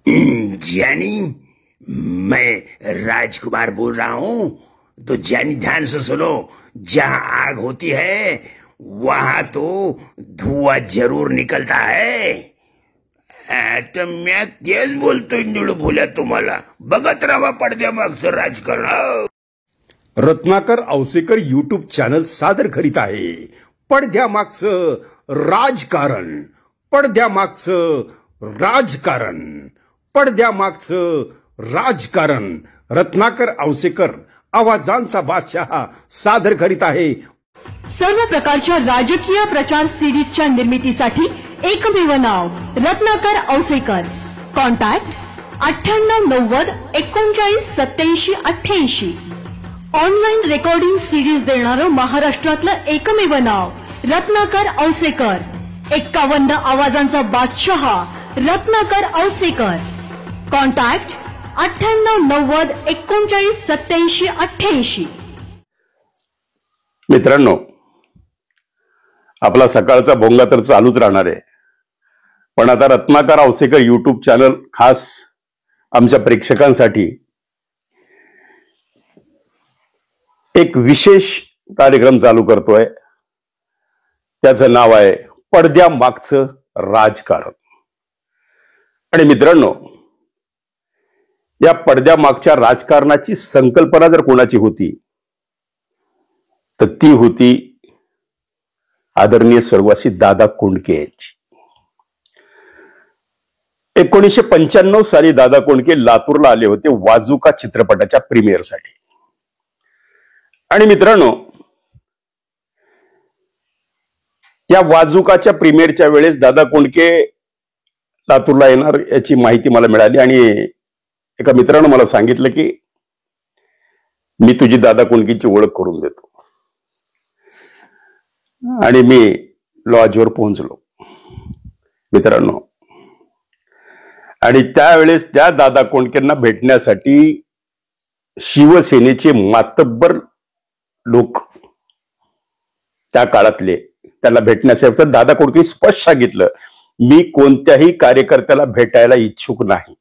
जानी, मैं राजकुमार बोल रहा हूं। तो जानी ध्यान से सुनो, जहां आग होती है वहां तो धुआं जरूर निकलता है। तर मी तेच बोलतोय निळू बोल्या तुम्हाला, बघत राहा पडद्यामागचं राजकारण। रत्नाकर औसेकर यूट्यूब चॅनल सादर करीत आहे पडद्यामागचं राजकारण, पडद्यामागचं राजकारण, पडद्यामागचं राजकारण। रत्नाकर औसेकर आवाजांचा बादशाह सादर करीत आहे। सर्व प्रकारच्या राजकीय प्रचार सीडीजच्या निर्मितीसाठी एकमेव नाव Ratnakar Ausekar. Contact 9890 39 87 88। Online recording CDs देणारं महाराष्ट्रातलं एकमेव नाव रत्नाकर औसेकर। 51 आवाजांचा बादशाह रत्नाकर औसेकर। कॉन्टॅक्ट 9890 39 87 88। मित्रांनो, आपला सकाळचा भोंगा तर चालूच राहणार आहे, पण आता रत्नाकर औसेकर यूट्यूब चॅनल खास आमच्या प्रेक्षकांसाठी एक विशेष कार्यक्रम चालू करतोय। त्याचं नाव आहे पडद्यामागचं राजकारण। आणि मित्रांनो, या पडद्यामागच्या राजकारणाची संकल्पना जर कोणाची होती तर ती होती आदरणीय स्वर्गवासी दादा कोंडके यांची। 1995 साली दादा कोंडके लातूरला आले होते वाजुका चित्रपटाच्या प्रीमियरसाठी। आणि मित्रांनो, या वाजुकाच्या प्रीमियरच्या वेळेस दादा कोंडके लातूरला येणार याची माहिती मला मिळाली आणि एका मित्रानं मला सांगितलं की मी तुझी दादा कोंडकेची ओळख करून देतो। आणि मी लॉजवर पोहोचलो मित्रांनो। आणि त्यावेळेस त्या दादा कोंडकेंना भेटण्यासाठी शिवसेनेचे मातब्बर लोक त्या काळातले त्याला भेटण्यासाठी, तर दादा कोंडके स्पष्ट सांगितलं, मी कोणत्याही कार्यकर्त्याला भेटायला इच्छुक नाही,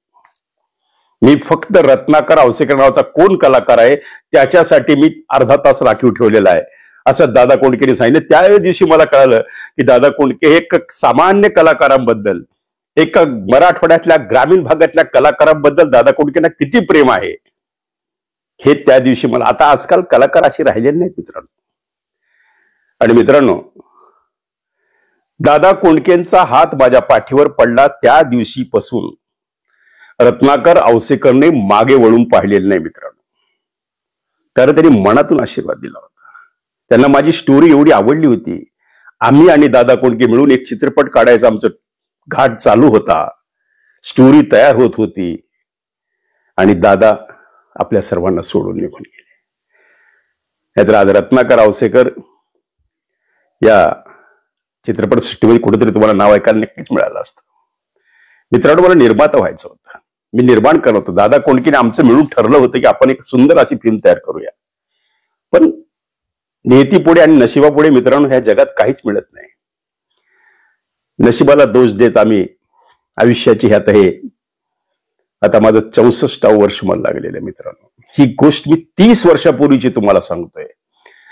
मी फक्त रत्नाकर औसेकर नावाचा कोण कलाकार आहे त्याच्यासाठी मी अर्धा तास राखीव ठेवलेला आहे, असं दादा कोंडकेंनी सांगितलं। त्या दिवशी मला कळालं की दादा कोंडके हे एक सामान्य कलाकारांबद्दल, एक मराठवाड्यातल्या ग्रामीण भागातल्या कलाकारांबद्दल दादा कोंडकेंना किती प्रेम आहे हे त्या दिवशी मला। आता आजकाल कलाकार असे राहिले नाहीत मित्रांनो। आणि मित्रांनो, दादा कोंडकेंचा हात माझ्या पाठीवर पडला त्या दिवशीपासून रत्नाकर औसेकरने मागे वळून पाहिलेलं नाही मित्रांनो। तर त्यांनी मनातून आशीर्वाद दिला होता। त्यांना माझी स्टोरी एवढी आवडली होती। आम्ही आणि दादा कोंडके मिळून एक चित्रपट काढायचा आमचं घाट चालू होता, स्टोरी तयार होत होती आणि दादा आपल्या सर्वांना सोडून निघून गेले। नाहीतर आज रत्नाकर औसेकर या चित्रपट सृष्टीमध्ये कुठेतरी तुम्हाला नाव ऐकायला नक्कीच मिळालं असतं। मित्रांनो, मला निर्माता व्हायचं होतं, मी निर्माण करत होतो। दादा कोंडकेने आमचं मिळून ठरलं होतं की आपण एक सुंदर अशी फिल्म तयार करूया, पण नियतीपुढे आणि नशिबापुढे मित्रांनो ह्या जगात काहीच मिळत नाही। नशिबाला दोष देत आम्ही आयुष्याची ह्यात हे आता माझं 64वं वर्ष मला लागलेलं आहे मित्रांनो। ही गोष्ट मी 30 वर्षापूर्वीची तुम्हाला सांगतोय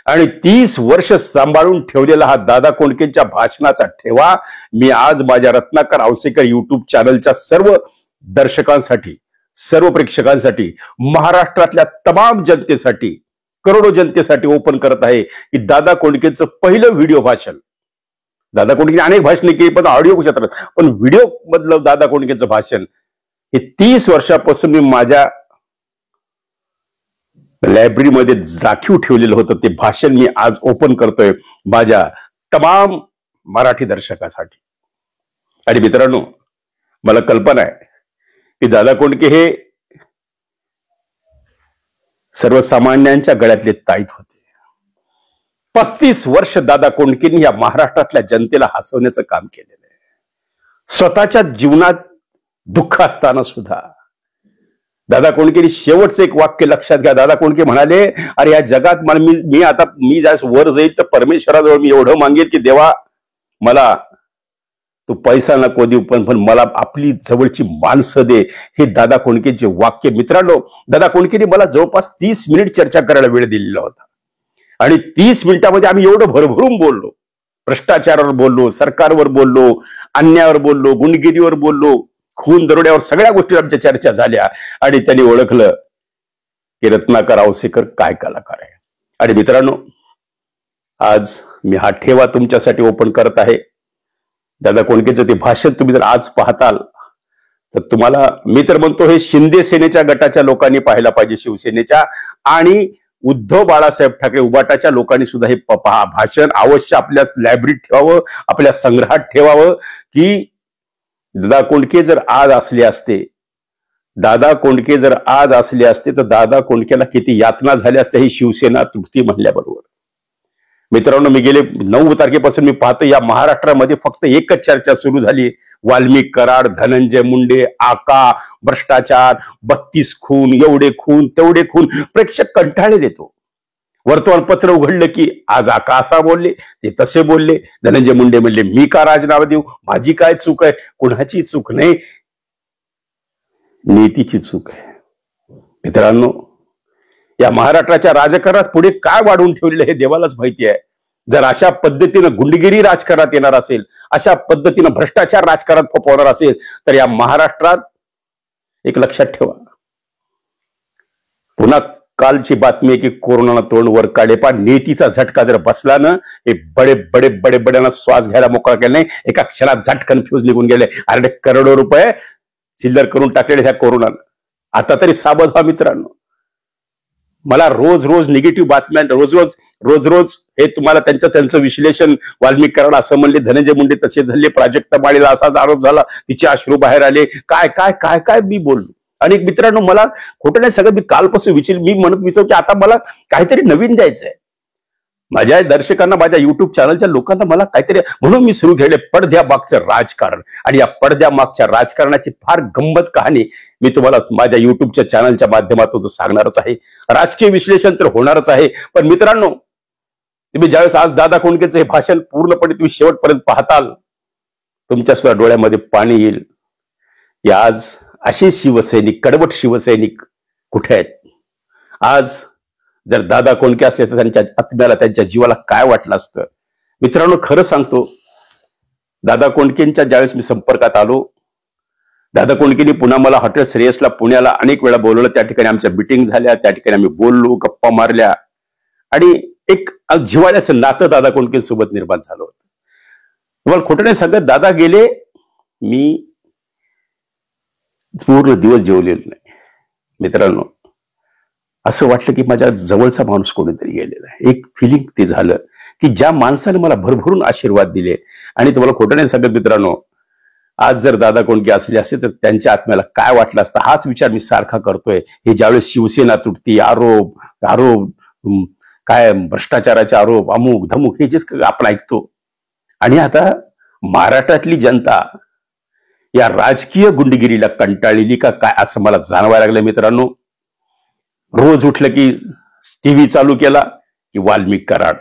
आणि 30 वर्ष सांभाळून ठेवलेला हा दादा कोंडकेंच्या भाषणाचा ठेवा मी आज माझ्या रत्नाकर औसेकर यूट्यूब चॅनलच्या सर्व दर्शकांसाठी, सर्व प्रेक्षकांसाठी, महाराष्ट्रातल्या तमाम जनतेसाठी, करोडो जनतेसाठी ओपन करत आहे की दादा कोंडकेंचं पहिलं व्हिडिओ भाषण। दादा कोंडकेंनी अनेक भाषणे केली पण ऑडिओ क्षेत्रात, पण व्हिडिओ मधलं दादा कोंडकेंचं भाषण हे 30 वर्षापासून मी माझ्या लायब्ररीमध्ये राखीव ठेवलेलं होतं। ते भाषण मी आज ओपन करतोय माझ्या तमाम मराठी दर्शकासाठी। आणि मित्रांनो, मला कल्पना आहे की दादा कोंडके हे सर्वसामान्यांच्या गळ्यातले ताईत होते। 35 वर्ष दादा कोंडकेंनी या महाराष्ट्रातल्या जनतेला हसवण्याचं काम केलेलं आहे। स्वतःच्या जीवनात दुःख असताना सुद्धा दादा कोंडकेंनी शेवटचं एक वाक्य लक्षात घ्या। दादा कोंडके म्हणाले, अरे या जगात मला मी ज्यास वर जाईल तर परमेश्वराजवळ मी एवढं मागेल की देवा मला तू पैसा नको देऊ पण मला आपली जवळची माणसं दे, हे दादा कोंडकेचे वाक्य. मित्रांनो, दादा कोंडकेने मला जवळपास 30 मिनिट चर्चा करायला वेळ दिलेला होता आणि 30 मिनिटांमध्ये आम्ही एवढं भरभरून बोललो. भ्रष्टाचारावर बोललो, सरकारवर बोललो, अन्यायावर बोललो, गुंडगिरीवर बोललो, खून दरोड्यावर, सगळ्या गोष्टी आमच्या चर्चा झाल्या आणि त्यांनी ओळखलं की रत्नाकर औसेकर काय कलाकार आहे. आणि मित्रांनो, आज मी हा ठेवा तुमच्यासाठी ओपन करत आहे. दादा कोंडकेचं ते भाषण तुम्ही जर आज पाहताल तर तुम्हाला, मी तर म्हणतो, हे शिंदे सेनेच्या गटाच्या लोकांनी पाहायला पाहिजे, शिवसेनेच्या, आणि उद्धव बाळासाहेब ठाकरे उबाटाच्या लोकांनी सुद्धा हे भाषण अवश्य आपल्या लायब्ररीत ठेवावं, आपल्या संग्रहात ठेवावं. की दादा कोंडके जर आज असले असते, दादा कोंडके जर आज असले असते तर दादा कोंडकेला किती यातना झाल्या असत्या ही शिवसेना तुटती म्हणल्याबरोबर. मित्रांनो, मी गेले 9 तारखेपासून मी पाहतो या महाराष्ट्रामध्ये फक्त एकच चर्चा सुरू झाली, वाल्मिक कराड, धनंजय मुंडे, आका, भ्रष्टाचार, 32 खून, एवढे खून, तेवढे खून. प्रेक्षक कंटाळले देतो. वर्तमानपत्र उघडलं की आज आका असा बोलले, ते तसे बोलले, धनंजय मुंडे म्हणले मी का राजीनामा देऊ, माझी काय चूक आहे. कुणाची चूक नाही, नीतीची चूक आहे. मित्रांनो, या महाराष्ट्राच्या राजकारणात पुढे काय वाढवून ठेवलेलं हे देवालाच माहिती आहे. जर अशा पद्धतीनं गुंडगिरी राजकारणात येणार असेल, अशा पद्धतीनं भ्रष्टाचार राजकारणात फोपवणार असेल तर या महाराष्ट्रात एक लक्षात ठेवा, पुन्हा कालची बातमी आहे की कोरोनानं तोंड वर काढले, पण नीतीचा झटका जर बसला ना, हे बडे बडे बडे बड्यांना श्वास घ्यायला मोकळा केला नाही. एका क्षणात झटकन फ्यूज निघून गेले. अरे करोडो रुपये चिल्लर करून टाकलेले ह्या कोरोनानं. आता तरी सावध व्हा मित्रांनो. मला रोज रोज निगेटिव्ह बातम्या, रोज रोज हे तुम्हाला त्यांचं विश्लेषण, वाल्मिक कराड असं म्हणले, धनंजय मुंडे तसे झाले, प्राजक्ता माळीला असाच आरोप झाला, तिचे अश्रू बाहेर आले, काय काय काय काय मी बोललो. आणि मित्रांनो, मला खोटं नाही सगळं, मी कालपासून मी म्हणत विचार की आता मला काहीतरी नवीन द्यायचंय माझ्या दर्शकांना, माझ्या युट्यूब चॅनलच्या लोकांना, मला काहीतरी, म्हणून मी सुरू केले पडद्या मागचं राजकारण. आणि या पडद्या मागच्या राजकारणाची फार गंमत कहाणी मी तुम्हाला माझ्या युट्यूबच्या चॅनलच्या माध्यमातून सांगणारच आहे. राजकीय विश्लेषण तर होणारच आहे. पण मित्रांनो, तुम्ही ज्यावेळेस आज दादा कोंडकेचं हे भाषण पूर्णपणे तुम्ही शेवटपर्यंत पाहताल, तुमच्या सुद्धा डोळ्यामध्ये पाणी येईल. या आज असे शिवसैनिक, कडवट शिवसैनिक कुठे आहेत? आज जर दादा कोंडके असले तर त्यांच्या आत्म्याला, त्यांच्या जीवाला काय वाटलं असतं? मित्रांनो, खरं सांगतो, दादा कोंडकेंच्या ज्यावेळेस मी संपर्कात आलो, दादा कोंडकेंनी पुन्हा मला हॉटेल श्रेयसला पुण्याला अनेक वेळा बोलवलं. त्या ठिकाणी आमच्या मीटिंग झाल्या, त्या ठिकाणी आम्ही बोललो, गप्पा मारल्या आणि एक जिव्हाळ्याचं नातं दादा कोंडकेंसोबत निर्माण झालं होतं. तुम्हाला खोटं नाही सांगत, दादा गेले, मी पूर्ण दिवस जेवलेलो नाही. मित्रांनो, असं वाटलं की माझ्या जवळचा माणूस कोणीतरी गेलेला आहे. एक फिलिंग ते झालं की ज्या माणसाने मला भरभरून आशीर्वाद दिले. आणि तुम्हाला खोटं नाही सांगत मित्रांनो, आज जर दादा कोंडके असले असते तर त्यांच्या आत्म्याला काय वाटलं असतं, हाच विचार मी सारखा करतोय. हे ज्यावेळेस शिवसेना तुटती, आरोप काय भ्रष्टाचाराचे आरोप, अमुक धमुक, हे जेच आपण ऐकतो. आणि आता महाराष्ट्रातली जनता या राजकीय गुंडगिरीला कंटाळलेली का काय असं मला जाणवायला लागलं मित्रांनो. रोज उठलं की टीव्ही चालू केला की वाल्मिक कराड,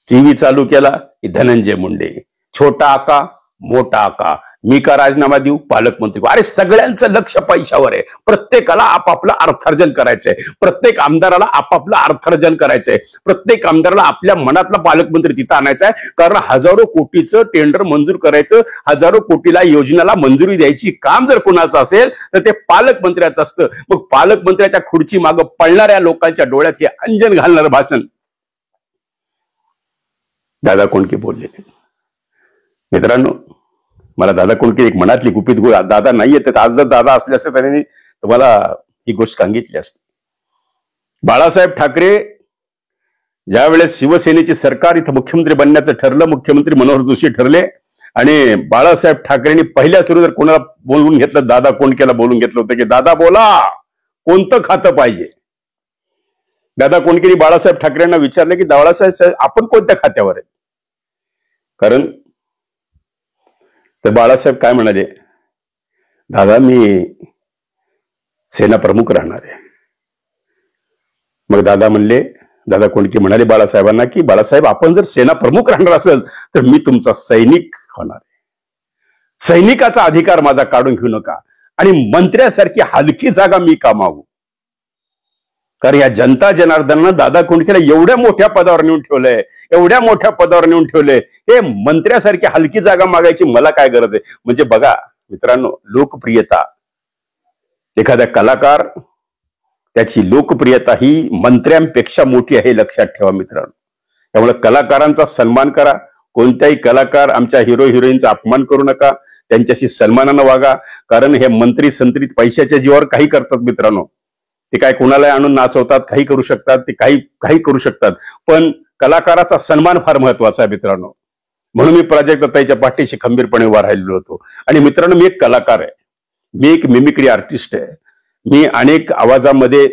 टीव्ही चालू केला की धनंजय मुंडे, छोटा आका, मोठा आका, मी का राजीनामा देऊ, पालकमंत्री. अरे सगळ्यांचं लक्ष पैशावर आहे. प्रत्येकाला आपापलं अर्थार्जन करायचंय, प्रत्येक आमदाराला आपापलं अर्थार्जन करायचंय, प्रत्येक आमदाराला आपल्या मनातला पालकमंत्री तिथं आणायचा आहे. कारण हजारो कोटीचं टेंडर मंजूर करायचं, हजारो कोटीला योजनेला मंजुरी द्यायची काम जर कोणाचं असेल तर ते पालकमंत्र्याचं असतं. मग पालकमंत्र्याच्या खुर्ची मागं पळणाऱ्या लोकांच्या डोळ्यात हे अंजन घालणारं भाषण दादा कोंडके बोललेले. मित्रांनो, मला दादा कोंडके एक मनातली गुपित गोष्ट, दादा नाहीये तर आज जर दादा असले असते त्यांनी तुम्हाला ही गोष्ट सांगितली असती. बाळासाहेब ठाकरे ज्या वेळेस शिवसेनेची सरकार इथं मुख्यमंत्री बनण्याचं ठरलं, मुख्यमंत्री मनोहर जोशी ठरले आणि बाळासाहेब ठाकरेंनी पहिल्या सुरू जर कोणाला बोलवून घेतलं, दादा कोंडकेला बोलून घेतलं होतं की दादा बोला, कोणतं खातं पाहिजे. दादा कोंडकेंनी बाळासाहेब ठाकरेंना विचारलं की बाळासाहेब आपण कोणत्या खात्यावर आहे? कारण तर बाळासाहेब काय म्हणाले, दादा मी सेना प्रमुख राहणार आहे. मग दादा कोंडके म्हणाले बाळासाहेबांना की बाळासाहेब आपण जर सेना प्रमुख राहणार असेल तर मी तुमचा सैनिक होणार आहे. सैनिकाचा अधिकार माझा काढून घेऊ नका आणि मंत्र्यासारखी हलकी जागा मी कामावू. कारण या जनता जनार्दनानं दादा कोंडकेला एवढ्या मोठ्या पदावर नेऊन ठेवलंय, एवढ्या मोठ्या पदावर नेऊन ठेवलंय, हे मंत्र्यासारखी हलकी जागा मागायची मला काय गरज आहे. म्हणजे बघा मित्रांनो, लोकप्रियता, एखादा कलाकार त्याची लोकप्रियता ही मंत्र्यांपेक्षा मोठी आहे, लक्षात ठेवा मित्रांनो. त्यामुळे कलाकारांचा सन्मान करा. कोणत्याही कलाकार आमच्या हिरो हिरोईनचा अपमान करू नका, त्यांच्याशी सन्मानानं वागा. कारण हे मंत्री संत्रीत पैशाच्या जीवावर काही करतात मित्रांनो. ते काय कोणाला आणून नाचवतात, काही करू शकतात, ते काही करू शकतात, पण कलाकाराचा सन्मान फार महत्वाचा आहे मित्रांनो. म्हणून मी प्राजक्ताताईच्या पाठीशी खंबीरपणे उभा राहिलेलो होतो. आणि मित्रांनो, मी एक कलाकार आहे, मी एक मिमिक्री आर्टिस्ट आहे. मी अनेक आवाजामध्ये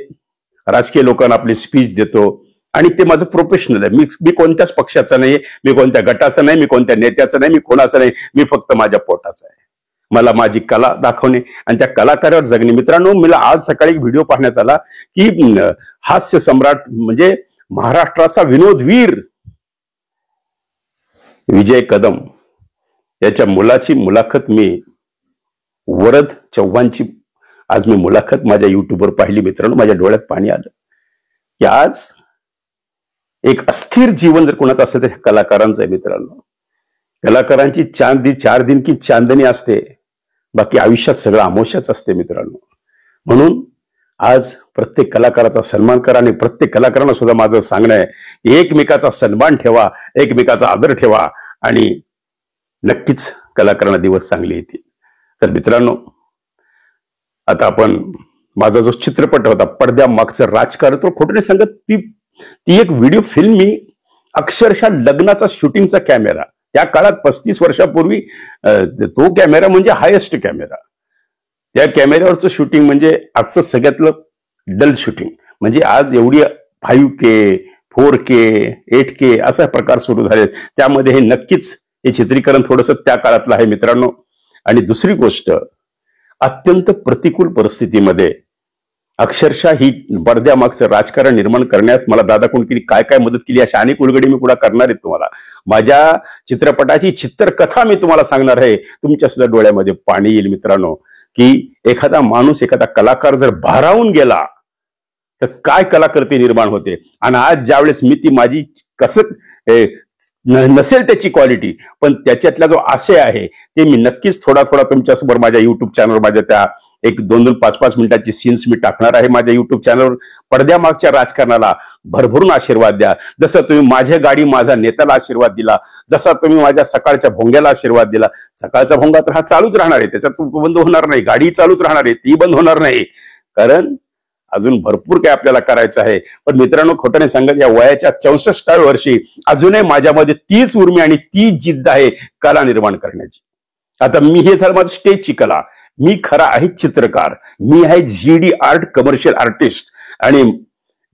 राजकीय लोकांना आपली स्पीच देतो आणि ते माझं प्रोफेशनल आहे. मी कोणत्याच पक्षाचा नाही, मी कोणत्या गटाचा नाही, मी कोणत्या नेत्याचा नाही, मी कोणाचा नाही, मी फक्त माझ्या पोटाचा आहे. मला माझी कला दाखवणे आणि त्या कलाकारावर जगणे. मित्रांनो, मला आज सकाळी एक व्हिडिओ पाहण्यात आला की हास्य सम्राट म्हणजे महाराष्ट्राचा विनोदवीर विजय कदम याच्या मुलाची मुलाखत, मी वरद चव्हाणची आज मी मुलाखत माझ्या युट्यूबवर पाहिली मित्रांनो. माझ्या डोळ्यात पाणी आलं की आज एक अस्थिर जीवन जर कोणाचं असेल तर कलाकारांचं आहे मित्रांनो. कलाकारांची चांदी 4 दिन की चांदणी असते, बाकी आयुष्यात सगळं आमोशाच असते मित्रांनो. म्हणून आज प्रत्येक कलाकाराचा सन्मान करा आणि प्रत्येक कलाकारांना सुद्धा माझं सांगणं आहे, एकमेकाचा सन्मान ठेवा, एकमेकाचा आदर ठेवा आणि नक्कीच कलाकारांना दिवस चांगले येतील. तर मित्रांनो, आता आपण माझा जो चित्रपट होता पडद्यामागचं राजकारण, तो खोटं नाही सांगत, ती एक व्हिडिओ फिल्म मी अक्षरशः लग्नाचा शूटिंगचा कॅमेरा, त्या काळात 35 वर्षापूर्वी तो कॅमेरा म्हणजे हायेस्ट कॅमेरा. त्या कॅमेऱ्यावरचं शूटिंग म्हणजे आजचं सगळ्यातलं डल शूटिंग. म्हणजे आज एवढी 5K 4K 8K असा प्रकार सुरू झाले, त्यामध्ये हे नक्कीच हे चित्रीकरण थोडंसं त्या काळातलं आहे मित्रांनो. आणि दुसरी गोष्ट, अत्यंत प्रतिकूल परिस्थितीमध्ये अक्षरशः ही पडद्यामागचं राजकारण निर्माण करण्यास मला दादा कोंडकेंनी काय काय मदत केली, अशा अनेक उलगडी मी पुढे करणार आहे तुम्हाला. माझ्या चित्रपटाची चित्रकथा मी तुम्हाला सांगणार आहे. तुमच्या सुद्धा डोळ्यामध्ये पाणी येईल मित्रांनो, की एखादा माणूस, एखादा कलाकार जर भारावून गेला तर काय कलाकृती निर्माण होते. आणि आज ज्यावेळेस मी ती माझी कसं नसेल त्याची क्वालिटी, पण त्याच्यातला जो आशय आहे ते मी नक्कीच थोडा तुमच्यासमोर माझ्या युट्यूब चॅनलवर, माझ्या त्या 1-2 5-5 मिनिटाची सीन्स मी टाकणार आहे माझ्या युट्यूब चॅनलवर. पडद्यामागच्या राजकारणाला भरभरून आशीर्वाद द्या. जसं तुम्ही माझ्या गाडी माझा नेत्याला आशीर्वाद दिला, जसा तुम्ही माझ्या सकाळच्या भोंग्याला आशीर्वाद दिला. सकाळचा भोंगा तर हा चालूच राहणार आहे, त्याच्यात बंद होणार नाही. गाडी चालूच राहणार आहे, ती बंद होणार नाही, कारण अजून भरपूर काय आपल्याला करायचं आहे. पण मित्रांनो, खोटं नाही सांगत, या वयाच्या 64व्या वर्षी अजूनही माझ्यामध्ये तीच उर्मी आणि तीच जिद्द आहे कला निर्माण करण्याची. आता मी हे झालं माझं स्टेजची कला, मी खरा आहे चित्रकार, मी आहे GD आर्ट कमर्शियल आर्टिस्ट आणि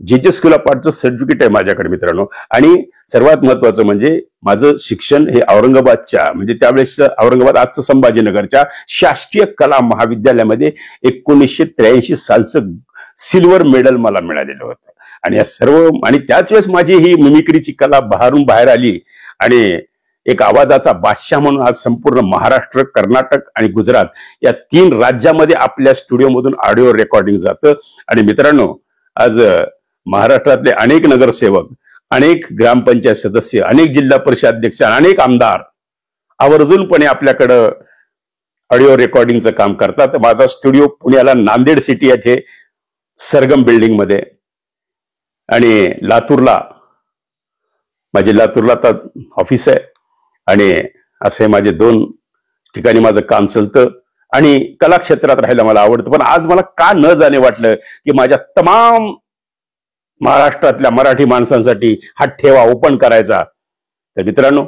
JJ स्कूल ऑफ आर्टचं सर्टिफिकेट आहे माझ्याकडे मित्रांनो. आणि सर्वात महत्वाचं म्हणजे माझं शिक्षण हे औरंगाबादच्या, म्हणजे त्यावेळेस औरंगाबाद, आजचं संभाजीनगरच्या शासकीय कला महाविद्यालयामध्ये 1983 सालचं सिल्वर मेडल मला मिळालेलं होतं. आणि या सर्व, आणि त्याच वेळेस माझी ही मिमिक्रीची कला बाहेर आली आणि एक आवाजाचा बादशाह म्हणून आज संपूर्ण महाराष्ट्र, कर्नाटक आणि गुजरात या 3 राज्यामध्ये आपल्या स्टुडिओमधून ऑडिओ रेकॉर्डिंग जातं. आणि मित्रांनो, आज महाराष्ट्रातले अनेक नगरसेवक, अनेक ग्रामपंचायत सदस्य, अनेक जिल्हा परिषद अध्यक्ष, अनेक आमदार आवर्जूनपणे आपल्याकडं ऑडिओ रेकॉर्डिंगचं काम करतात. माझा स्टुडिओ पुण्याला नांदेड सिटी येथे सरगम बिल्डिंग मध्ये, आणि लातूरला तर ऑफिस आहे. आणि असे माझे 2 ठिकाणी माझं काम चालतं. आणि कला क्षेत्रात राहायला मला आवडतं. पण आज मला का न जाणे वाटलं की माझ्या तमाम महाराष्ट्रातल्या मराठी माणसांसाठी हा ठेवा ओपन करायचा. तर मित्रांनो,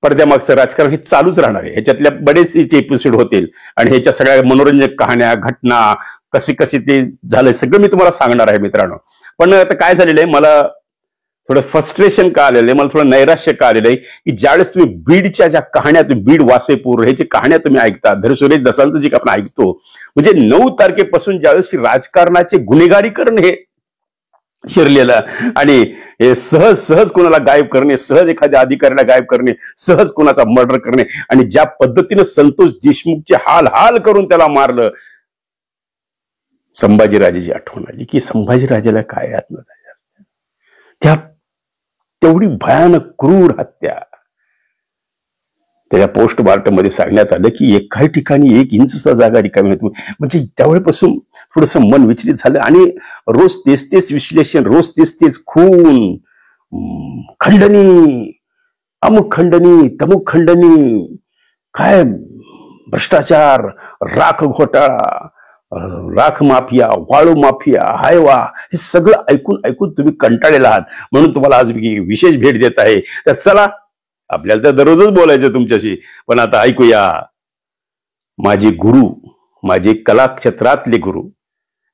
पडद्यामागचं राजकारण हे चालूच राहणार आहे. ह्याच्यातल्या बरेचसे एपिसोड होतील आणि ह्याच्या सगळ्या मनोरंजक कहाण्या, घटना, कशी ते झालंय सगळं मी तुम्हाला सांगणार आहे मित्रांनो. पण आता काय झालेलं आहे, मला थोडं फ्रस्ट्रेशन का आलेलं आहे, मला थोडं नैराश्य का आलेलं आहे की ज्यावेळेस तुम्ही बीडच्या ज्या कहाण्या, बीड वासेपूर ह्याची कहाण्या तुम्ही ऐकता, धरसुरेश दसांचं जे आपण ऐकतो, म्हणजे 9 तारखेपासून ज्यावेळेस राजकारणाचे गुन्हेगारीकरण हे शिरलेलं, आणि हे सहज सहज कोणाला गायब करणे, सहज एखाद्या अधिकाऱ्याला गायब करणे, सहज कोणाचा मर्डर करणे, आणि ज्या पद्धतीने संतोष देशमुखचे हाल हाल करून त्याला मारलं. संभाजीराजेची आठवण आली की संभाजीराजाला काय यातना झाल्या असत्या. त्या तेवढी भयानक क्रूर हत्या. त्याच्या पोस्टमार्टम मध्ये सांगण्यात आलं की एकाही ठिकाणी 1 इंचचा जागा रिकामी होती. म्हणजे त्यावेळेपासून थोडस मन विचलित झालं, आणि रोज तेच तेच विश्लेषण, रोज तेच तेच खून, खंडणी, अमुक खंडणी, तमुक खंडणी, काय भ्रष्टाचार, राख घोटाळा, राख माफिया, वाळू माफिया, हाय वा, हे सगळं ऐकून ऐकून तुम्ही कंटाळलेला आहात. म्हणून तुम्हाला आज मी विशेष भेट देत आहे. तर चला, आपल्याला तर दररोजच बोलायचं तुमच्याशी, पण आता ऐकूया. माझे गुरु, माझे कला क्षेत्रातले गुरु.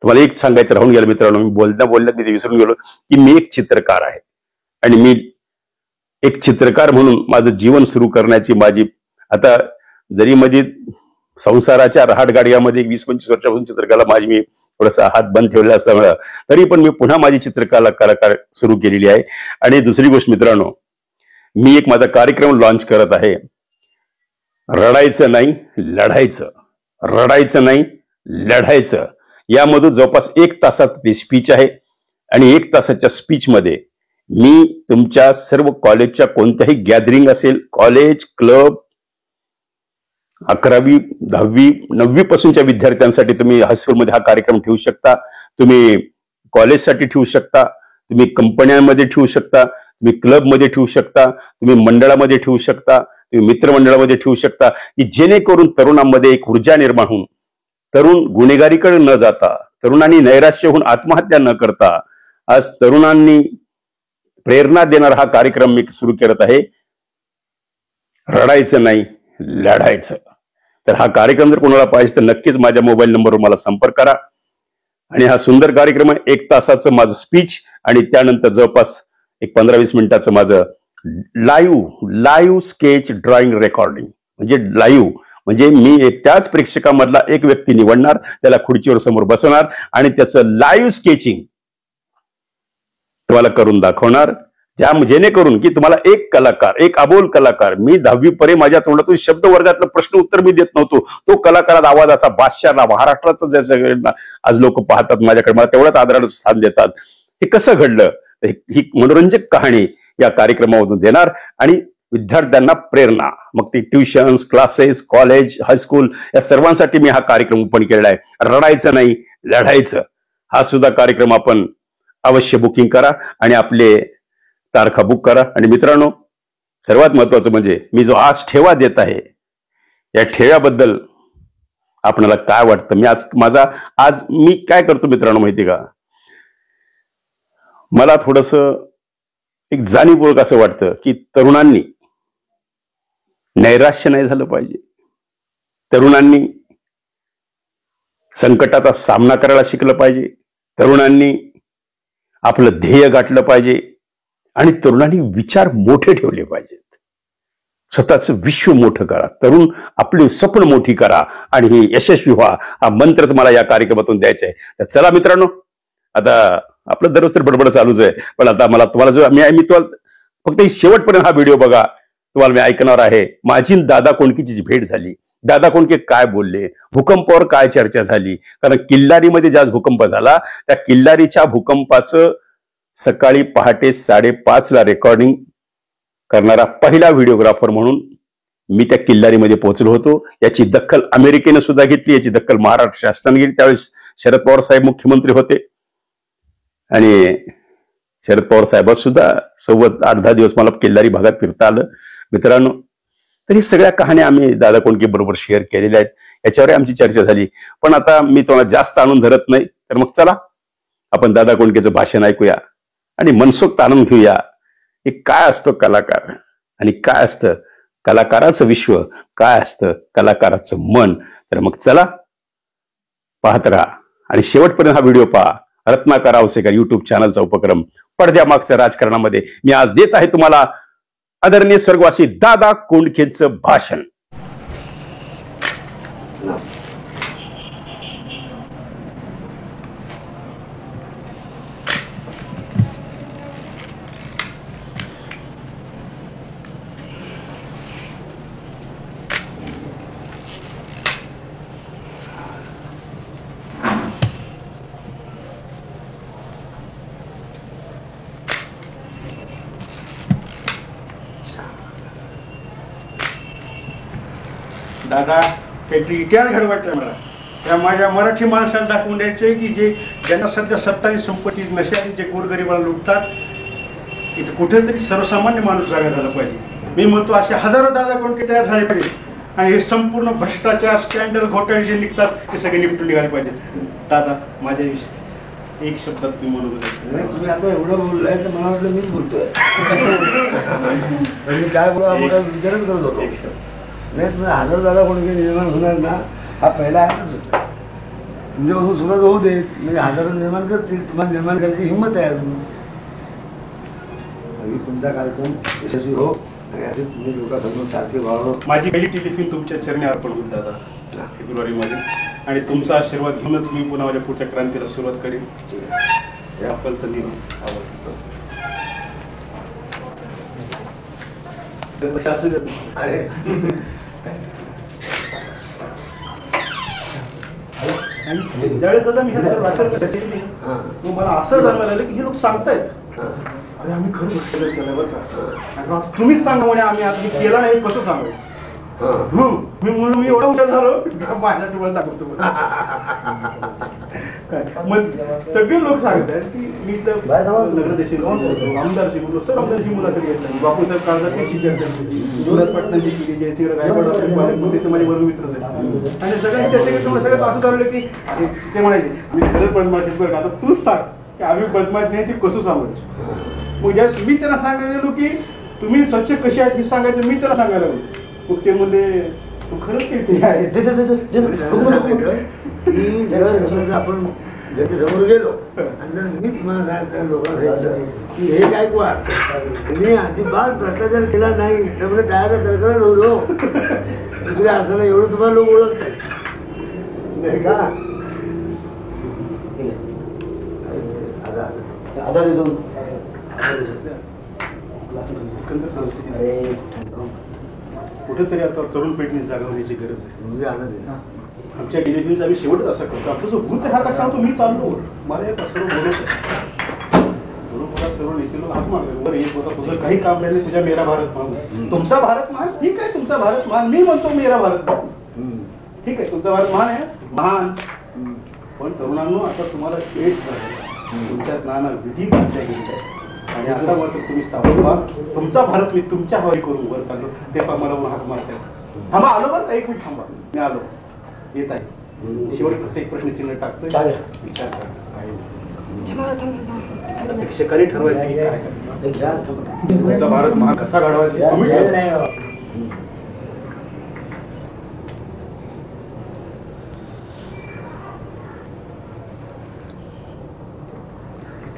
तुम्हाला एक सांगायचं राहून गेलं मित्रांनो, मी बोलण्यात मी विसरून गेलो की मी एक चित्रकार आहे, आणि मी एक चित्रकार म्हणून माझं जीवन सुरू करण्याची माझी, आता जरी मध्ये संसाराच्या रहाटगाडग्यामध्ये 20-25 वर्षापासून चित्रकला माझी मी थोडासा हात बंद ठेवला असल्यामुळे, तरी पण मी पुन्हा माझी चित्रकला सुरू केलेली आहे. आणि दुसरी गोष्ट मित्रांनो, मी एक माझा कार्यक्रम लॉन्च करत आहे. रडायचं नाही, लढायचं. रडायचं नाही, लढायचं. यामधून जवळपास 1 तासाचं ते स्पीच आहे, आणि 1 तासाच्या स्पीच मध्ये मी तुमच्या सर्व कॉलेजच्या कोणत्याही गॅदरिंग असेल, कॉलेज, क्लब, 11वी, 10वी, 9वी पासूनच्या विद्यार्थ्यांसाठी तुम्ही हायस्कूलमध्ये हा कार्यक्रम ठेवू शकता, तुम्ही कॉलेजसाठी ठेवू शकता, तुम्ही कंपन्यांमध्ये ठेवू शकता, तुम्ही क्लबमध्ये ठेवू शकता, तुम्ही मंडळामध्ये ठेवू शकता, तुम्ही मित्रमंडळामध्ये ठेवू शकता, की जेणेकरून तरुणांमध्ये एक ऊर्जा निर्माण होऊन तरुण गुन्हेगारीकडे न जाता, तरुणांनी नैराश्य होऊन आत्महत्या न करता, आज तरुणांनी प्रेरणा देणारा हा कार्यक्रम मी सुरू करत आहे. रडायचं नाही, लढायचं. तर हा कार्यक्रम जर कोणाला पाहिजे तर नक्कीच माझ्या मोबाईल नंबरवर मला संपर्क करा. आणि हा सुंदर कार्यक्रम आहे. 1 तासाचं माझं स्पीच, आणि त्यानंतर जवळपास एक 15-20 मिनिटाचं माझं लाईव्ह स्केच ड्रॉइंग रेकॉर्डिंग. म्हणजे लाईव्ह म्हणजे मी त्याच प्रेक्षकामधला एक व्यक्ती निवडणार, त्याला खुर्चीवर समोर बसवणार, आणि त्याचं लाईव्ह स्केचिंग तुम्हाला करून दाखवणार, जेणेकरून की तुम्हाला एक कलाकार, एक अबोल कलाकार, मी 10वी पर्यंत माझ्या तोंडातून शब्द वर्गातलं प्रश्न उत्तर मी देत नव्हतो, तो कलाकारात आवाजाचा बादशाह, महाराष्ट्राचं ज्याच्याकडनं आज लोक पाहतात माझ्याकडे, मला तेवढंच आदराचं स्थान देतात. हे कसं घडलं, ही मनोरंजक कहाणी या कार्यक्रमामधून देणार, आणि विद्यार्थ्यांना प्रेरणा, मग ती ट्युशन्स, क्लासेस, कॉलेज, हायस्कूल, या सर्वांसाठी मी हा कार्यक्रम ओपन केलेला आहे. रडायचं नाही, लढायचं. हा सुद्धा कार्यक्रम आपण अवश्य बुकिंग करा आणि आपले तारखा बुक करा. आणि मित्रांनो, सर्वात महत्वाचं म्हणजे मी जो आज ठेवा देत आहे, या ठेव्याबद्दल आपल्याला काय वाटतं? आज मी काय करतो मित्रांनो माहिती का, मला थोडस एक जाणीवपूर्वक असं वाटतं की तरुणांनी नैराश्य नाही झालं पाहिजे, तरुणांनी संकटाचा सामना करायला शिकलं पाहिजे, तरुणांनी आपलं ध्येय गाठलं पाहिजे, आणि तरुणांनी विचार मोठे ठेवले पाहिजेत. स्वतःचं विश्व मोठं करा, तरुण आपली स्वप्न मोठी करा, आणि हे यशस्वी व्हा, हा मंत्रच मला या कार्यक्रमातून द्यायचा आहे. तर चला मित्रांनो, आता आपलं दररोज तर बडबड चालूच आहे, पण आता मला तुम्हाला जो मी तुम्हाला फक्त शेवटपर्यंत हा व्हिडिओ बघा. तुम्हाला मी ऐकणार आहे माझी दादा कोंडकेची भेट झाली, दादा कोंडके काय बोलले, भूकंपावर काय चर्चा झाली. कारण किल्लारीमध्ये ज्या भूकंप झाला, त्या किल्लारीच्या भूकंपाचं सकाळी पहाटे 5:30 रेकॉर्डिंग करणारा पहिला व्हिडिओग्राफर म्हणून मी त्या किल्लारीमध्ये पोहोचलो होतो. याची दखल अमेरिकेने सुद्धा घेतली, याची दखल महाराष्ट्र शासनाने घेतली. त्यावेळेस शरद पवार साहेब मुख्यमंत्री होते, आणि शरद पवार साहेब सुद्धा सोबत 8-10 दिवस मला किल्लारी भागात फिरता आलं. मित्रांनो, तर ही सगळ्या कहाण्या आम्ही दादा कोंडके बरोबर शेअर केलेल्या आहेत, याच्यावर आमची चर्चा झाली. पण आता मी तुम्हाला जास्त आणून धरत नाही, तर मग चला आपण दादा कोंडकेचं भाषण ऐकूया आणि मनसोक्त आनंद घेऊया. हे काय असतो कलाकार, आणि काय असतं कलाकाराचं विश्व, काय असतं कलाकाराचं मन. तर मग चला पाहत राहा, आणि शेवटपर्यंत हा व्हिडिओ पहा. रत्नाकर औसेकर युट्यूब चॅनलचा उपक्रम पडद्यामागच्या राजकारणामध्ये मी आज देत आहे तुम्हाला आदरणीय स्वर्गवासी दादा कोंडकेंचं भाषण. दादा काहीतरी इतिहास घडवायचा मला. त्या माझ्या मराठी माणसाला दाखवून द्यायचं की जे ज्यांना सध्या सत्ता आणि संपत्ती नशाने जे गोरगरिबाला लुटतात, इथं कुठेतरी सर्वसामान्य माणूस जागा झाला पाहिजे. मी म्हणतो असे हजारो दादा कोणते तयार झाले पाहिजे आणि हे संपूर्ण भ्रष्टाचार स्कॅन्डल घोटाळे जे निघतात ते सगळे निपटून निघाले पाहिजे. दादा माझ्या एक शब्दात तुम्ही म्हणून तुम्ही आता एवढं बोललाय तर मला वाटलं मीच बोलतोय. मी काय बोला विचारच करत होतो. नाही तुम्ही हजार दादा कोणी निर्माण होणार ना, हा पहिला आहे ना. दुसरा तुमच्यापासून सुरुवात होऊ देत, म्हणजे हजारो निर्माण करतील, तुम्हाला निर्माण करायची हिंमत आहे अजून. तुमचा कार्यक्रम यशस्वी हो आणि असे तुम्ही लोकांसमोर सारखे व्हावं. माझी पहिली टिफिन तुमच्या चरणी अर्पण होईल दादा फेब्रुवारीमध्ये, आणि तुमचा आशीर्वाद घेऊनच मी पुन्हा माझ्या पुढच्या क्रांतीला सुरुवात करेन. हे आपलं संधी आवडतं. ज्यावेळेस दादा मी मला असं जाणवायला लागलं की हे लोक सांगतायत अरे आम्ही खरंच केलं बरं का, तुम्हीच सांगा म्हणे आम्ही आता केला नाही कसं सांगायचं. मी म्हणून मी एवढा उठार झालो माझ्या तुम्हाला दाखवतो. मग सगळे लोक सांगतात की मी नगरदेशी आमदारशी बोललो, सर आमदारशी मुलाखत घेतली, बापूसाहेब काळजाची चर्चा केली, जोरात पटणाची केली, जयसिंग गायकवाड ते माझे वर्गमित्रच आहेत. आणि सगळ्यांनी चर्चा केली. मला सगळ्यात असं झालं की ते म्हणायचे मी खरंच बदमाश बरं का, आता तूच सांग की आम्ही बदमाश नाही ते कसं सांगायचं. मग ज्यावेळेस मी त्यांना सांगायला गेलो की तुम्ही स्वच्छ कशी आहेत हे सांगायचं, मी त्याला सांगायला लागलो. मग ते म्हणजे तू खरंच किती आहे आपण जनतेसमोर गेलो आणि जर मी तुम्हाला सांगतो लोकांना सांगितलं की हे काय वाट मी अजिबात भ्रष्टाचार केला नाही, त्यामुळे त्याला तळकळत होतो. दुसऱ्या अर्थानं एवढं तुम्हाला लोक ओळखत नाही का. आता कुठेतरी आता तरुण पिढीने जागा होण्याची गरज आहे. आमच्या डिलिव्हरीचा आम्ही शेवटच असा करतो. आमचा जो भूत हा कसा सांगतो मी चाललो मला एक सर्व बोलत बरोबर सर्व नेते लोक हात मारले वर एक होता तुझं काही काम नाही तुझ्या मेरा भारत मान, तुमचा भारत मान ठीक आहे, तुमचा भारत मान, मी म्हणतो मेरा भारत मान ठीक आहे, तुमचा भारत महान आहे महान. पण तरुणांनो आता तुम्हाला एड्स झालं, तुमच्या नाना विधी बांधल्या गेली आहे आणि आता मात्र तुम्ही सावध व्हा. तुमचा भारत मी तुमच्या हवाई करून वर चाललो ते पण मला हात मारताय. थांबा आलो बरं एक मिनिट थांबा मी आलो येत आहे. शेवटी फक्त एक प्रश्नचिन्ह टाकतोय विचार करा प्रेक्षकांनी ठरवायचं की काय तुमचा भारत महा कसा घडवायचा तुम्ही ठरवा.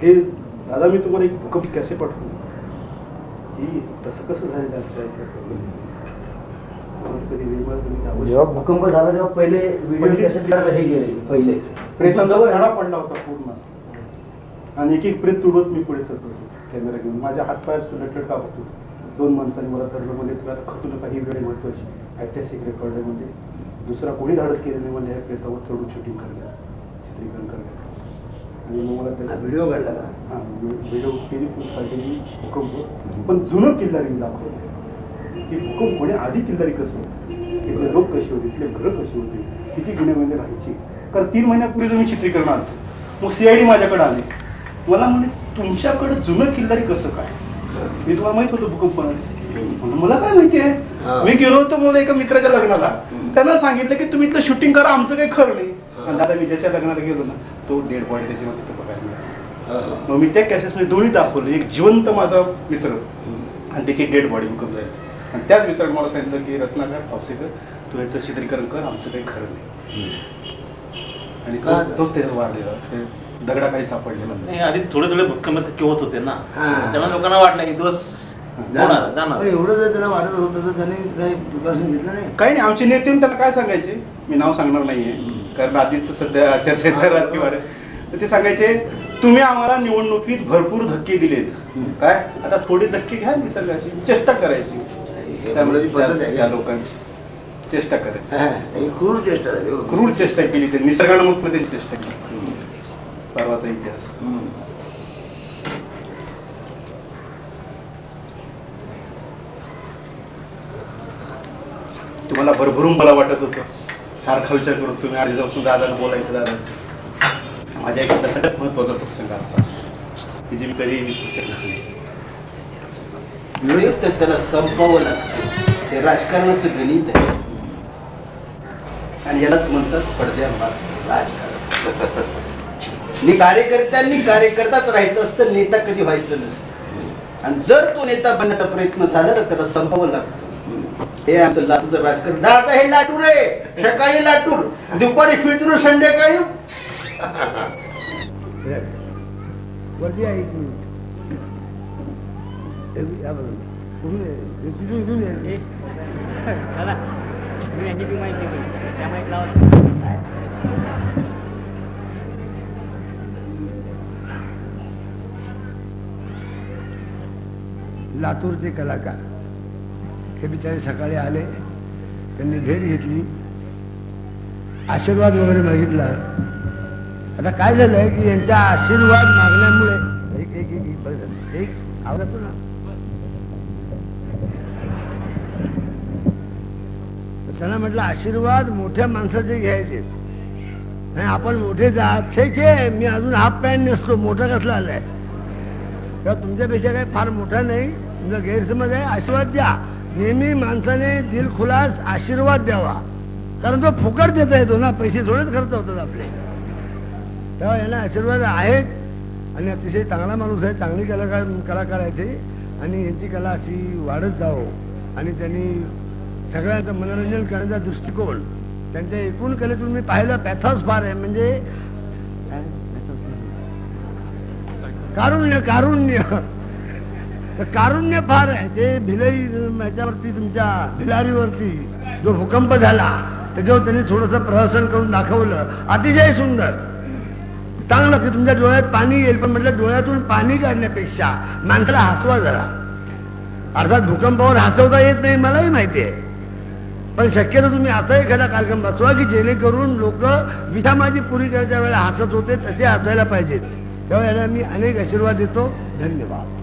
हे दादा मी तुम्हाला एक भूकंप कसे पाठवू की तसं कसं झालं जेव्हा भूकंप झाला तेव्हा पहिले व्हिडिओ कॅसेट हे गेले पहिले प्रेतांजवळ राडा पडला होता पूर्ण आणि एक एक प्रेत तुडवत मी पुढे सरतो कॅमेरा घेऊन. माझ्या हातपाय लटलट का होतो. 2 माणसांनी मला ठरलं म्हणजे तुला खतू नका ही वेळ महत्वाची ऐतिहासिक रेकॉर्ड आहे. म्हणजे दुसरा कोणी धाडस केलं नाही म्हणजे या प्रेतावर चढून शूटिंग करण्यात चित्रीकरण करण्यात. आणि मग मला त्याचा व्हिडिओ काढला का हां व्हिडिओ केली केली भूकंप. पण जुनं किल्लारी दाखवलं की भूकंप होणे आधी किल्लारी कसं होतं, तिथले लोक कसे होते, तिथले घरं कशी होती, किती गुन्हेमध्ये राहायची. कारण 3 महिन्यापूर्वी मी चित्रीकरण आलं. मग CID माझ्याकडे आले मला म्हणजे तुमच्याकडे जुनं किल्लारी कसं काय. मी तुम्हाला माहित होतं भूकंप मला काय माहितीये. मी गेलो होतो मला एका मित्राच्या लग्नाला त्यांना सांगितलं की तुम्ही इथलं शूटिंग करा आमचं काही खरं नाही. आणि दादा मी ज्याच्या लग्नाला गेलो ना तो डेड बॉडी त्याच्यामध्ये तिथं बघायला मिळाला. मग मी त्या कॅसेटमध्ये दोन्ही दाखवलं. एक जिवंत माझा मित्र आणि त्याची डेड बॉडी भूकंप झाली. आणि त्याच मित्राने मला सांगितलं की रत्नाकर औसेकर तू याचं चित्रीकरण कर आमचं काही खरं नाही. आणि तोच त्याच्यात वाढलेला दगडा काही सापडलेला नाही. आधी थोडे थोडे भूकंप केवत होते ना त्यामुळे लोकांना वाटलं की दिवस जाणार. एवढं जर त्याला वाटत होतं तर त्याने काही प्रिकॉशन घेतलं नाही. काही नाही. आमचे नेते त्याला काय सांगायचे मी नाव सांगणार नाहीये कारण आधीच सध्या चर्चेत राजकीय वाढ तर ते सांगायचे तुम्ही आम्हाला निवडणुकीत भरपूर धक्के दिलेत काय आता थोडे धक्के घ्या निसर्गाची चेष्टा करायची. त्या लोकांची चेष्टा करायची क्रूर चेष्टा झाली. क्रूर चेष्टा केली त्यांनी निसर्गानं मग त्यांची चेष्टा केली. परवाचा इतिहास तुम्हाला भरभरून मला वाटत होतं. सारखा विचार करत तुम्ही आधी जाऊन दादाला बोलायचं. दादा माझ्या आयुष्यातला सगळ्यात महत्वाचा प्रसंग असा की जे मी कधीही विसरू शकत नाही. त्याला संपवावं लागतं. हे राजकारणाचं गणित आहे आणि यालाच म्हणतात पडद्यामागचं राजकारण. कार्यकर्त्यांनी कार्यकर्ताच राहायचं असतं, नेता कधी व्हायचं नसतं. आणि जर तो नेता बनण्याचा प्रयत्न झाला तर त्याला संपवावं लागतं. हे आमचं लातूरचं राजकारण. आता हे लातूर आहे, सकाळी लातूर, दुपारी फिटूर, संध्याकाळी वरती आहे लातूरचे कलाकार हे बिचारे सकाळी आले, त्यांनी भेट घेतली, आशीर्वाद वगैरे मागितला. आता काय झालंय की यांचा आशीर्वाद मागण्यामुळे एक आवडतो ना, त्यांना म्हटलं आशीर्वाद मोठ्या माणसाचे घ्यायचे आणि आपण मोठे जात छे मी अजून हाफ पॅन्ट नसतो, मोठा कसला आलाय तेव्हा तुमच्यापेक्षा काही फार मोठा नाही, तुमचा गैरसमज आहे. आशीर्वाद द्या. नेहमी माणसाने दिलखुलास आशीर्वाद द्यावा, कारण तो फुकट देता येतो ना, पैसे थोडेच खर्च होतात आपले. तेव्हा यांना आशीर्वाद आहेत आणि अतिशय चांगला माणूस आहे, चांगली कलाकार आहे ते, आणि यांची कला अशी वाढत जावो आणि त्यांनी सगळ्यांचं मनोरंजन करण्याचा दृष्टिकोन त्यांच्या एकूण कलेतून मी पाहिलं. पॅथॉस फार आहे, म्हणजे कारुण्य कारुण्य कारुण्य फार आहे ते. भिलाई याच्यावरती, तुमच्या भिलारीवरती जो भूकंप झाला त्याच्यावर त्यांनी थोडंसं प्रहसन करून दाखवलं, अतिशय सुंदर, चांगलं की तुमच्या डोळ्यात पाणी येईल. पण म्हटलं डोळ्यातून पाणी काढण्यापेक्षा माणसाला हसवा जरा. अर्थात भूकंपावर हसवता येत नाही, मलाही माहिती आहे, पण शक्यतो तुम्ही असा एखादा कार्यक्रम बसवा की जेणेकरून लोक विठामाजी पुरी करायच्या वेळेला हसत होते तसे हसायला पाहिजेत. तेव्हा याला मी अनेक आशीर्वाद देतो. धन्यवाद.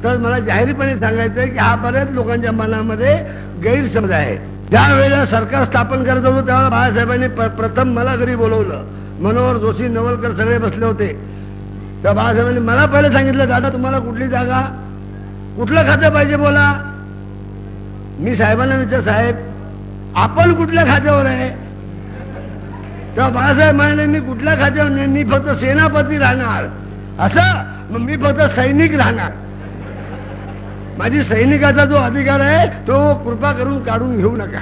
तर मला जाहीरपणे सांगायचं आहे की हा बऱ्याच लोकांच्या मनामध्ये गैरसमज आहे. ज्या वेळेला सरकार स्थापन करत होतो त्यावेळेला बाळासाहेबांनी प्रथम मला घरी बोलवलं. मनोहर जोशी, नवलकर सगळे बसले होते. त्या बाळासाहेबांनी मला पहिले सांगितलं, दादा तुम्हाला कुठली जागा, कुठलं खातं पाहिजे बोला. मी साहेबांना विचार, साहेब आपण कुठल्या खात्यावर आहे. तेव्हा बाळासाहेब म्हणाले, मी कुठल्या खात्यावर नाही, मी फक्त सेनापती राहणार. असं मग मी फक्त सैनिक राहणार. माझी सैनिकाचा जो अधिकार आहे तो कृपा करून काढून घेऊ नका.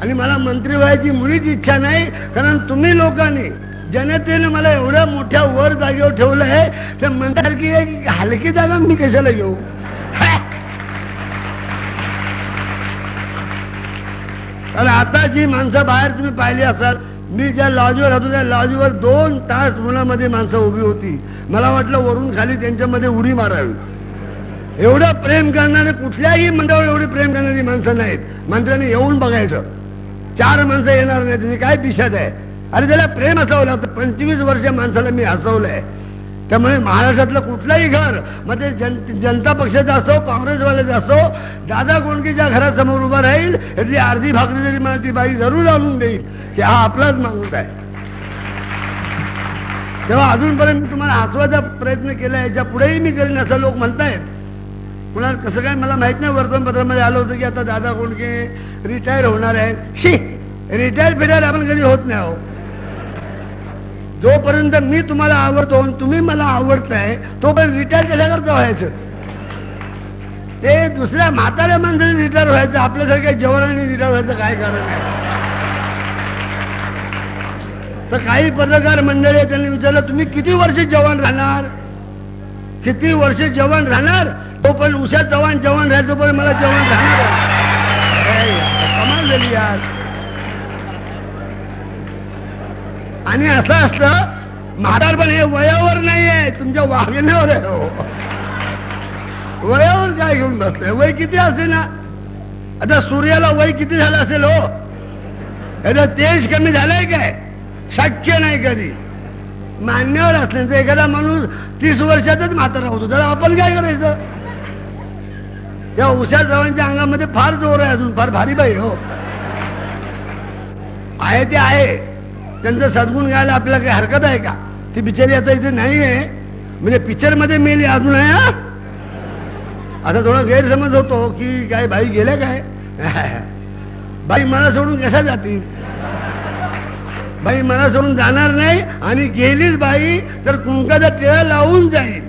आणि मला मंत्री व्हायची मुळीच इच्छा नाही, कारण तुम्ही लोकांनी, जनतेने मला एवढ्या मोठ्या वर जागेवर ठेवलं आहे, त्या मंत्र्यासारखी एक हलकी जागा मी कशाला घेऊ. आणि आता जी माणसं बाहेर तुम्ही पाहिली असाल, मी ज्या लॉजवर होतो त्या लॉजवर 2 तास उन्हामध्ये माणसं उभी होती. मला वाटलं वरून खाली त्यांच्यामध्ये उडी मारावी. एवढं प्रेम करणारे कुठल्याही मंडळावर एवढी प्रेम करणारी माणसं नाहीत. मंत्र्यांनी येऊन बघायचं, 4 माणसं येणार नाही, त्याची काय पिशाच आहे. अरे त्याला प्रेम असावं लागतं. 25 वर्ष माणसाला मी हसवलंय. त्यामुळे महाराष्ट्रातलं कुठलंही घर, मग ते जनता पक्षाचं असो, काँग्रेसवाल्याचं असो, दादा कोंडकेच्या घरासमोर उभा राहील, यातली अर्धी भाकरी जरी मला ती बाई जरूर आणून देईल की हा आपलाच माणूस आहे. तेव्हा अजूनपर्यंत मी तुम्हाला हसवायचा प्रयत्न केला, याच्या पुढेही मी करीन असं लोक म्हणतायत. कुणाला कसं काय मला माहित नाही. वर्तमानपत्रामध्ये आलं होतं की आता दादा कोंडके रिटायर होणार आहेत. शी, रिटायर फिरायला आपण कधी होत नाही. हो, जोपर्यंत मी तुम्हाला आवडतो तुम्ही मला आवडताय तोपर्यंत रिटायर कशाकरता व्हायचं. ते दुसऱ्या म्हाताऱ्या माणसाने रिटायर व्हायचं, आपल्यासारख्या जवानांनी रिटायर व्हायचं काय कारण आहे. तर काही पत्रकार मंडळी त्यांनी विचारलं, तुम्ही किती वर्ष जवान राहणार, किती वर्ष जवान राहणार. तो पण उषा जवान राहायचो, पण मला जवान राहणार. कमाल झाली यार. आणि असं असतं म्हातारपण हे वयावर नाही आहे, तुमच्या वागण्यावर आहे. हो, वयावर काय घेऊन बसतंय. वय किती असेल ना, आता सूर्याला वय किती झालं असेल. हो, याचा तेज कमी झालाय काय, शक्य नाही कधी. मान्यवर असल्यानंतर एखादा माणूस 30 वर्षातच म्हातारा होतो, त्याला आपण काय करायचं. त्या उषा चव्हाणच्या अंगामध्ये फार जोर आहे, अजून फार भारी बाई. हो, आहे ते आहे, त्यांचं सद्गुण गायला आपल्याला काही हरकत आहे का? ती बिचारी आता इथे नाही आहे, म्हणजे पिक्चर मध्ये मेली अजून आहे. आता थोडा गैरसमज होतो की काय बाई गेल्या काय, बाई मला सोडून कशा जातील, बाई मला सोडून जाणार नाही, आणि गेलीच बाई तर कुंकाचा टिळा लावून जाईल,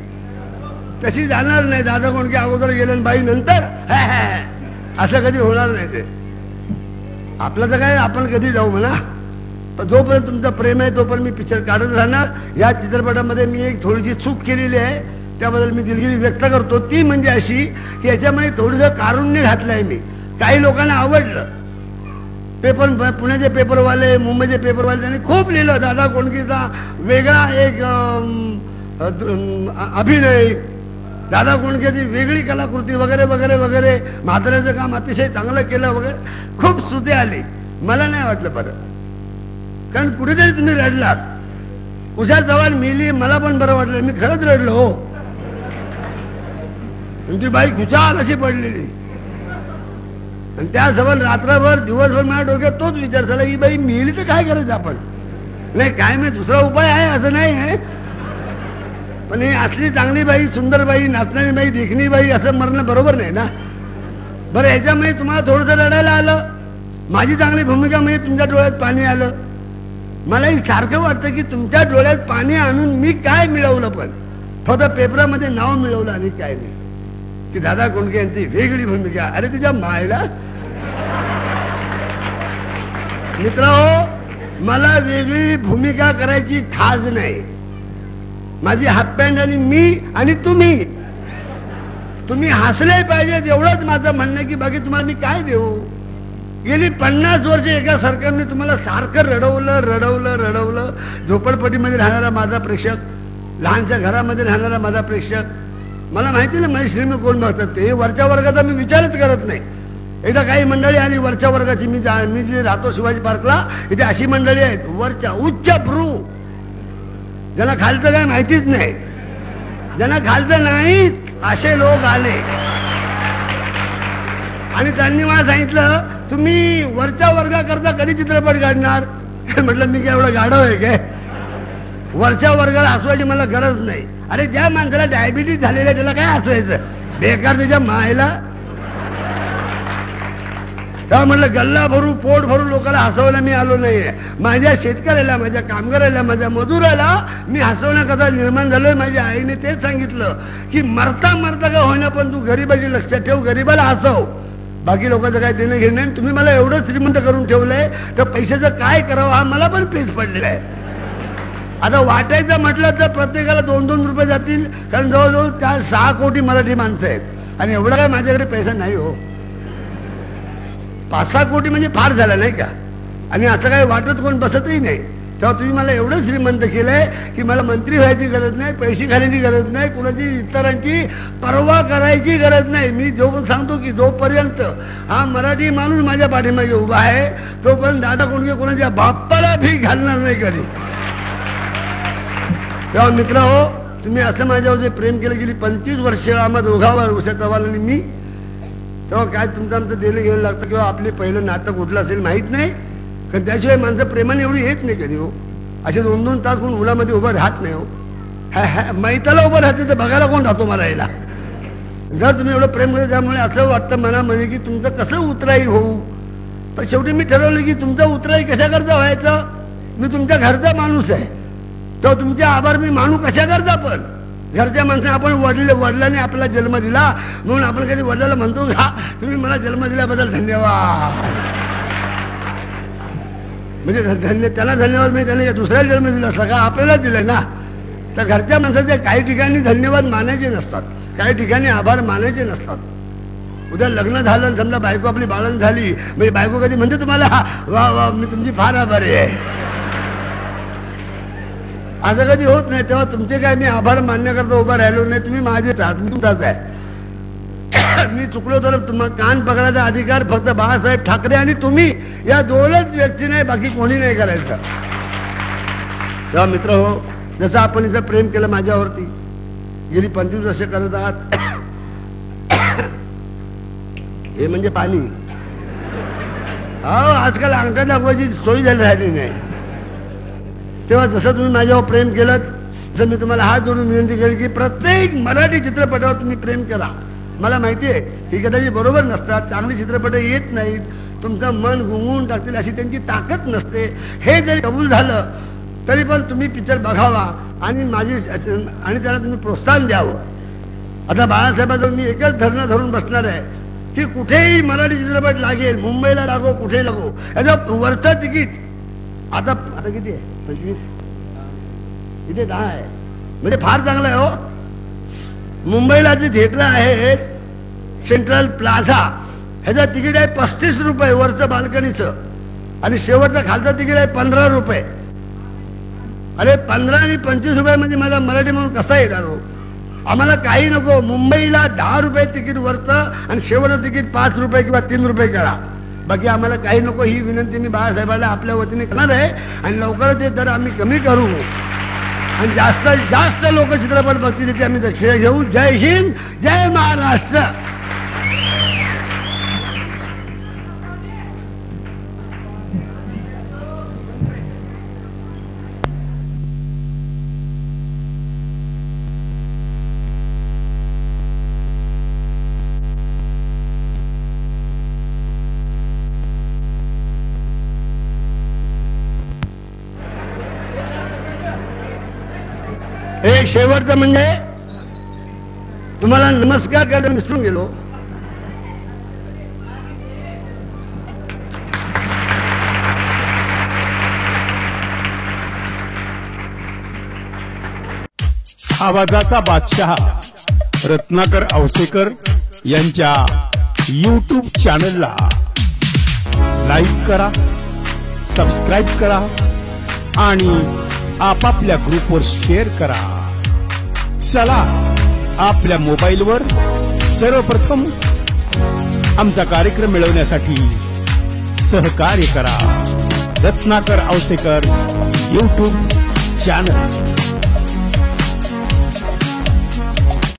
तशी जाणार नाही. दादा कोणके अगोदर गेले बाई नंतर, असं कधी होणार नाही. ते आपलं तर काय, आपण कधी जाऊ म्हणा, पण जोपर्यंत तुमचं प्रेम आहे तोपर्यंत मी पिक्चर काढत राहणार. या चित्रपटामध्ये मी एक थोडीशी चूक केलेली आहे, त्याबद्दल मी दिलगिरी व्यक्त करतो. ती म्हणजे अशी की याच्यामध्ये थोडंसं कारुण्य घातलंय मी. काही लोकांना आवडलं, पेपर, पुण्याचे पेपरवाले, मुंबईचे पेपरवाले, त्यांनी खूप लिहिलं दादा कोंडकेचा वेगळा एक अभिनय, दादा कोंडकेची वेगळी कलाकृती वगैरे वगैरे वगैरे, म्हाताऱ्याचं काम अतिशय चांगलं केलं वगैरे, खूप स्तुती आली. मला नाही वाटलं बरं, कारण कुठेतरी तुम्ही रडलात. उषा चव्हाण मिली, मला पण बरं वाटलं, मी खरंच रडलो हो. ती बाई खुशाल अशी पडलेली, आणि त्या सवल रात्रभर दिवसभर माझ्या डोक्यात तोच विचार झाला की बाई मिली तर काय करायचं आपण, नाही काय मी दुसरा उपाय आहे असं नाही आहे, पण ही असली चांगली बाई, सुंदर बाई, नाचणारी बाई, देखणी बाई असं मरणं बरोबर नाही ना. बरं ह्याच्यामध्ये तुम्हाला थोडंसं रडायला आलं, माझी चांगली भूमिका म्हणजे तुमच्या डोळ्यात पाणी आलं. मलाही सारखं वाटतं की तुमच्या डोळ्यात पाणी आणून मी काय मिळवलं, पण फक्त पेपरामध्ये नाव मिळवलं आणि काय नाही, की दादा कोंडके यांची वेगळी भूमिका. अरे तुझ्या मायला मित्रांनो, मला वेगळी भूमिका करायची खास नाही. माझी हाफ पॅन्ट आणि मी आणि तुम्ही, तुम्ही हसले पाहिजेत एवढंच माझं म्हणणं, की बाकी तुम्हाला मी काय देऊ. गेली 50 वर्ष एका सरकारने तुम्हाला सारखं रडवलं रडवलं रडवलं. झोपडपट्टीमध्ये राहणारा माझा प्रेक्षक, लहानशा घरामध्ये राहणारा माझा प्रेक्षक, मला माहिती ना माझी श्रीमी कोण बघतात ते. वरच्या वर्गाचा मी विचारच करत नाही. एकदा काही मंडळी आली वरच्या वर्गाची, मी जे राहतो शिवाजी पार्कला, इथे अशी मंडळी आहेत वरच्या उच्च भ्रू, ज्यांना खालचं काय माहितीच नाही, ज्यांना खालचं नाही असे लोक आले, आणि त्यांनी मला सांगितलं तुम्ही वरच्या वर्गाकरता कधी चित्रपट काढणार. म्हटलं मी काय एवढं गाढव आहे काय, वरच्या वर्गाला हसवायची मला गरज नाही. अरे ज्या माणसाला डायबिटीज झालेला त्याला काय हसवायचं, बेकार त्याच्या मायला. तेव्हा म्हटलं गल्ला भरू पोट भरू लोकांना हसवायला मी आलो नाहीये. माझ्या शेतकऱ्याला, माझ्या कामगाराला, माझ्या मजुराला मी हसवण्याकरता निर्माण झालोय. माझ्या आईने तेच सांगितलं की मरता मरता का होईना पण तू गरीबाची लक्षात ठेव, गरीबाला हसव, बाकी लोकांचं काय देणं घेणं नाही. तुम्ही मला एवढं श्रीमंत करून ठेवलंय तर पैशाचं काय करावं हा मला पण पेच पडलेला आहे. आता वाटायचं म्हटलं तर प्रत्येकाला 2-2 रुपये जातील, कारण जवळजवळ 6 कोटी मराठी माणसं आहेत, आणि एवढा काय माझ्याकडे पैसा नाही हो. 5-6 कोटी म्हणजे फार झालं नाही का, आणि असं काय वाटत कोण बसतही नाही. तेव्हा तुम्ही मला एवढं श्रीमंत केलंय की मला मंत्री व्हायची गरज नाही, पैसे घालायची गरज नाही, कुणाची इतरांची पर्वा करायची गरज नाही. मी जो सांगतो की जोपर्यंत हा मराठी माणूस माझ्या पाठीमागे उभा आहे तोपर्यंत दादा कोंडके कोणाच्या बाप्पाला भीक घालणार नाही कधी. तेव्हा मित्र हो, तुम्ही असं माझ्यावर जे प्रेम केलं, गेली 25 वर्ष आम्हा दोघांवर, उषा चव्हाण आणि मी, तेव्हा काय तुमचं आमचं देणं घेऊन लागतं किंवा आपले पहिलं नातं कुठलं असेल माहित नाही, कारण त्याशिवाय माणसं प्रेमाने एवढी येत नाही कधी हो. असे 2-2 तास कोण उन्हामध्ये उभं राहत नाही हो. मैताला उभं राहते तर बघायला कोण राहतो मला यायला. जर तुम्ही एवढं प्रेम करत, त्यामुळे असं वाटतं मनामध्ये की तुमचं कसं उतराई होऊ. पण शेवटी मी ठरवलं की तुमचं उतराई कशा करता व्हायचं. मी तुमच्या घरचा माणूस आहे, तेव्हा तुमचे आभार मी मानू कशा करता. पण घरच्या माणसाने आपण वडिलांनी आपला जन्म दिला म्हणून आपण कधी वडिलाला म्हणतो हा तुम्ही मला जन्म दिल्याबद्दल धन्यवाद, म्हणजे त्याला धन्यवाद म्हणजे त्याने दुसऱ्याला जन्म दिला, सगळा आपल्याला दिलाय ना. तर घरच्या माणसाचे काही ठिकाणी धन्यवाद मानायचे नसतात, काही ठिकाणी आभार मानायचे नसतात. उद्या लग्न झालं, समजा बायको आपली बाळण झाली, म्हणजे बायको कधी म्हणते तुम्हाला वा वा मी तुमची फार आभारी आहे, असं कधी होत नाही. तेव्हा तुमचे काय मी आभार मानण्याकरता उभा राहिलो नाही, तुम्ही माझेच आहात, मी तुमचाच आहे. मी चुकलो तर तुम्हाला कान पकडायचा अधिकार फक्त बाळासाहेब ठाकरे आणि तुम्ही या 2च व्यक्ती नाही, बाकी कोणी नाही करायचं. तेव्हा मित्र हो, जसं आपण इथं प्रेम केलं माझ्यावरती, गेली 25 वर्ष करत आहात. हे म्हणजे पाणी, अहो आजकाल अंगठा दाखवायची सोय झाली राहिली नाही. तेव्हा जसं तुम्ही माझ्यावर प्रेम केलं तसं मी तुम्हाला हात जोडून विनंती केली की प्रत्येक मराठी चित्रपटावर तुम्ही प्रेम करा. मला माहिती आहे ही कदाचित बरोबर नसतात, चांगली चित्रपट येत नाहीत, तुमचं मन गुंगवून टाकतील अशी त्यांची ताकद नसते. हे जरी कबूल झालं तरी पण तुम्ही पिक्चर बघावा आणि त्याला तुम्ही प्रोत्साहन द्यावं. आता बाळासाहेबांचं मी एकच धरणं धरून बसणार आहे की कुठेही मराठी चित्रपट लागेल, मुंबईला लागो कुठेही लागो, याचं वरचं तिकीट आता किती आहे? 25, इथे 10 आहे, म्हणजे फार चांगलं आहे हो. मुंबईला जे थिएटर आहेत सेंट्रल प्लाझा ह्याचं तिकीट आहे 35 रुपये वरचं बाल्कनीचं, आणि शेवटचं खालचं तिकीट आहे 15 रुपये. अरे 15 आणि 25 रुपये म्हणजे माझा मराठी म्हणून कसा येणार हो? आम्हाला काही नको, मुंबईला 10 रुपये तिकीट वरचं आणि शेवटचं तिकीट 5 रुपये किंवा 3 रुपये करा, बाकी आम्हाला काही नको. ही विनंती मी बाळासाहेबांना आपल्या वतीने करणार आहे आणि लवकरच ते दर आम्ही कमी करू आणि जास्तीत जास्त लोक चित्रपट बघतील याची आम्ही दक्षता घेऊ. जय हिंद, जय महाराष्ट्र. एक शेवटचं म्हणजे तुम्हाला नमस्कार करायला विसरून गेलो. आवाजाचा बादशाह रत्नाकर औसेकर यांच्या YouTube चॅनलला लाईक करा, सबस्क्राईब करा आणि आपापल्या ग्रुपवर शेअर करा. चला आपल्या मोबाईलवर सर्वप्रथम आमचा कार्यक्रम मिळवण्यासाठी सहकार्य करा. Ratnakar Ausekar YouTube channel.